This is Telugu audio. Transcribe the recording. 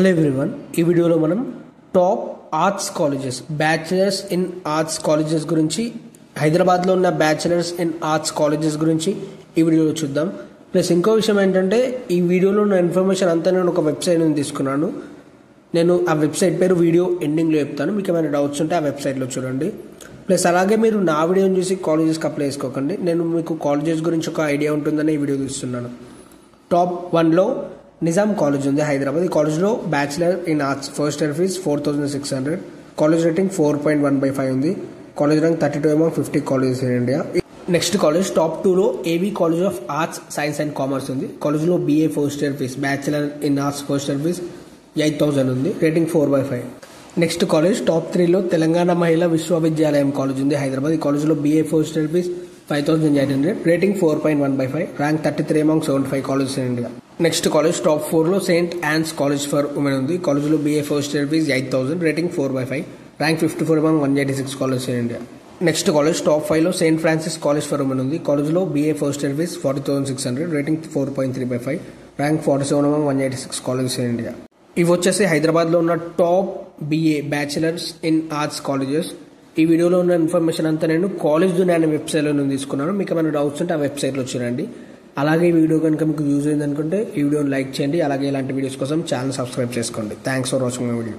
హలో ఎవ్రీవన్, ఈ వీడియోలో మనం top arts colleges, bachelors in arts colleges గురించి, హైదరాబాద్లో ఉన్న బ్యాచిలర్స్ ఇన్ ఆర్ట్స్ కాలేజెస్ గురించి ఈ వీడియోలో చూద్దాం. ప్లస్ ఇంకో విషయం ఏంటంటే, ఈ వీడియోలో ఉన్న ఇన్ఫర్మేషన్ అంతా నేను ఒక వెబ్సైట్ నుంచి తీసుకున్నాను. నేను ఆ వెబ్సైట్ పేరు వీడియో ఎండింగ్లో చెప్తాను. మీకు ఏమైనా డౌట్స్ ఉంటే ఆ వెబ్సైట్లో చూడండి. ప్లస్ అలాగే మీరు నా వీడియోని చూసి కాలేజెస్కి అప్లై చేసుకోకండి. నేను మీకు కాలేజెస్ గురించి ఒక ఐడియా ఉంటుందని ఈ వీడియో తీస్తున్నాను. టాప్ 1లో నిజాం కాలేజ్ ఉంది, హైదరాబాద్. ఈ కాలేజ్లో bachelor in arts first year fees 4,600. College rating 4.1/5 ఉంది. College rank 32 among 50 colleges in India. Next college top 2లో AB college of arts, science and commerce ఉంది. కాలేజ్లో BA first year fees, bachelor in arts first year fees 8,000 ఉంది. రేటింగ్ 4/5. నెక్స్ట్ కాలేజ్ టాప్ 3లో తెలంగాణ మహిళా విశ్వవిద్యాలయం కాలేజ్ ఉంది, హైదరాబాద్. ఈ కాలేజ్లో BA first year fees 5,800. Rating 4.1/5. Rank 33 among 75 colleges in India. Next college top 4లో Saint Ann's college for women ఉంది. కాలేజ్లో BA first year fees 8,000. Rating 4/5. Rank 54 among 186 colleges in India. Next college top 5లో Saint Francis college for women ఉంది. కాలేజ్లో BA first year fees 40,600. Rating 4.3/5. Rank 47 among 186 colleges in India. ఇవి వచ్చేసి హైదరాబాద్లో ఉన్న top BA bachelors in arts colleges. ఈ వీడియోలో ఉన్న ఇన్ఫర్మేషన్ అంతా నేను కాలేజ్ దునియా అనే వెబ్సైట్లో నుంచి తీసుకున్నాను. మీకు ఏమైనా డౌట్స్ ఉంటే ఆ వెబ్సైట్లో చూడండి. అలాగే ఈ వీడియో కనుక మీకు యూజ్ అయింది అనుకుంటే ఈ వీడియోని లైక్ చేయండి. అలాగే ఇలాంటి వీడియోస్ కోసం ఛానల్ సబ్స్క్రైబ్ చేసుకోండి. Thanks for watching my video.